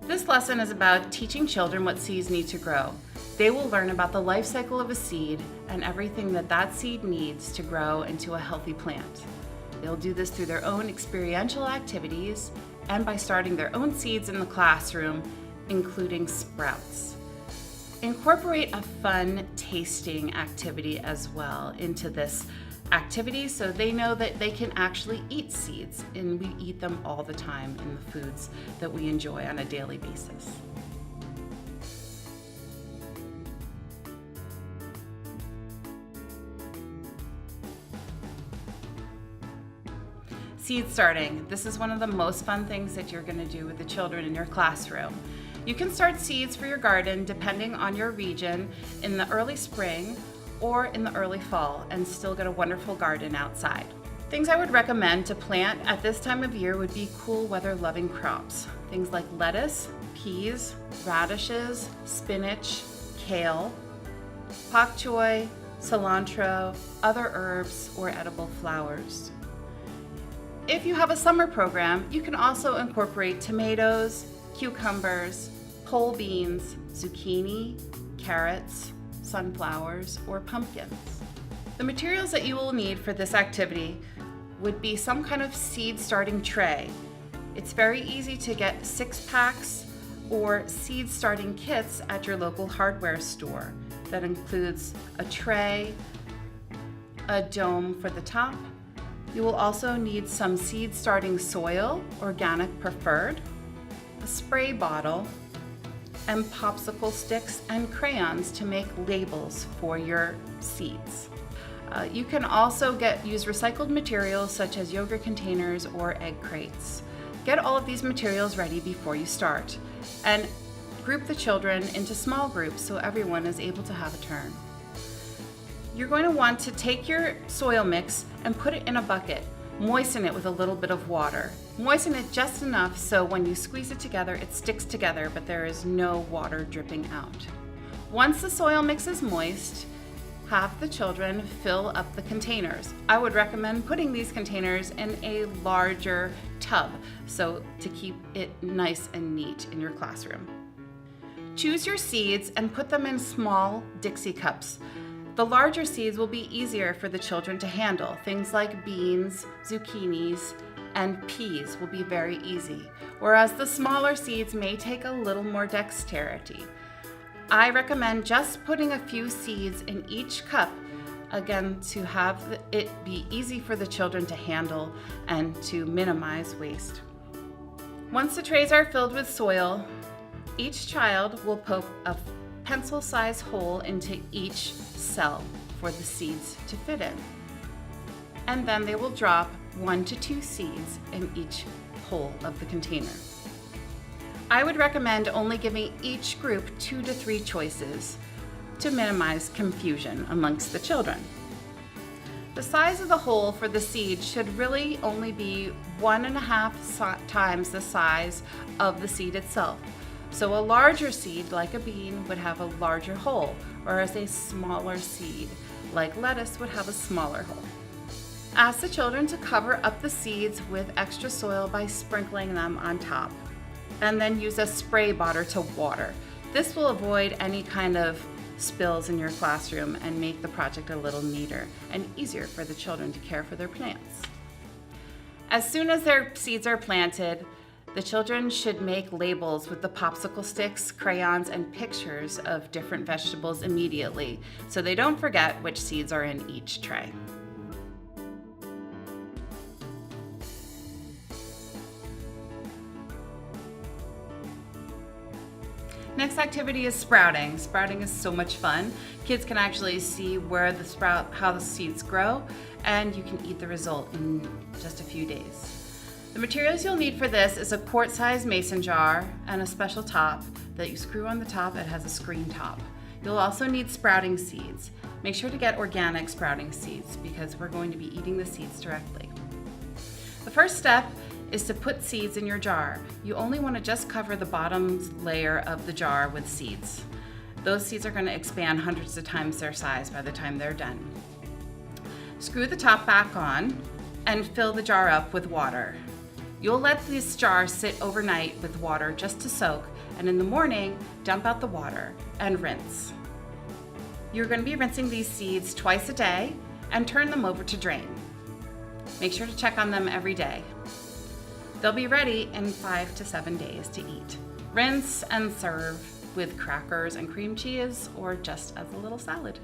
This lesson is about teaching children what seeds need to grow. They will learn about the life cycle of a seed and everything that seed needs to grow into a healthy plant. They'll do this through their own experiential activities and by starting their own seeds in the classroom, including sprouts. Incorporate a fun tasting activity as well into this activity so they know that they can actually eat seeds, and we eat them all the time in the foods that we enjoy on a daily basis. Seed starting. This is one of the most fun things that you're going to do with the children in your classroom. You can start seeds for your garden depending on your region in the early spring or in the early fall and still get a wonderful garden outside. Things I would recommend to plant at this time of year would be cool weather loving crops. Things like lettuce, peas, radishes, spinach, kale, pak choi, cilantro, other herbs, or edible flowers. If you have a summer program, you can also incorporate tomatoes, cucumbers, pole beans, zucchini, carrots, sunflowers, or pumpkins. The materials that you will need for this activity would be some kind of seed starting tray. It's very easy to get 6-packs or seed starting kits at your local hardware store. That includes a tray, a dome for the top. You will also need some seed starting soil, organic preferred, a spray bottle, and popsicle sticks and crayons to make labels for your seeds. You can also use recycled materials such as yogurt containers or egg crates. Get all of these materials ready before you start, and group the children into small groups so everyone is able to have a turn. You're going to want to take your soil mix and put it in a bucket. Moisten it with a little bit of water. Moisten it just enough so when you squeeze it together, it sticks together, but there is no water dripping out. Once the soil mix is moist, have the children fill up the containers. I would recommend putting these containers in a larger tub, so to keep it nice and neat in your classroom. Choose your seeds and put them in small Dixie cups. The larger seeds will be easier for the children to handle. Things like beans, zucchinis, and peas will be very easy, whereas the smaller seeds may take a little more dexterity. I recommend just putting a few seeds in each cup, again, to have it be easy for the children to handle and to minimize waste. Once the trays are filled with soil, each child will poke a pencil-sized hole into each cell for the seeds to fit in. And then they will drop 1 to 2 seeds in each hole of the container. I would recommend only giving each group 2 to 3 choices to minimize confusion amongst the children. The size of the hole for the seed should really only be 1.5 times the size of the seed itself. So a larger seed, like a bean, would have a larger hole, whereas a smaller seed, like lettuce, would have a smaller hole. Ask the children to cover up the seeds with extra soil by sprinkling them on top, and then use a spray bottle to water. This will avoid any kind of spills in your classroom and make the project a little neater and easier for the children to care for their plants. As soon as their seeds are planted, the children should make labels with the popsicle sticks, crayons, and pictures of different vegetables immediately, so they don't forget which seeds are in each tray. Next activity is sprouting. Sprouting is so much fun. Kids can actually see how the seeds grow, and you can eat the result in just a few days. The materials you'll need for this is a quart-sized mason jar and a special top that you screw on the top. It has a screen top. You'll also need sprouting seeds. Make sure to get organic sprouting seeds because we're going to be eating the seeds directly. The first step is to put seeds in your jar. You only want to just cover the bottom layer of the jar with seeds. Those seeds are going to expand hundreds of times their size by the time they're done. Screw the top back on and fill the jar up with water. You'll let this jar sit overnight with water just to soak, and in the morning, dump out the water and rinse. You're going to be rinsing these seeds twice a day and turn them over to drain. Make sure to check on them every day. They'll be ready in 5 to 7 days to eat. Rinse and serve with crackers and cream cheese or just as a little salad.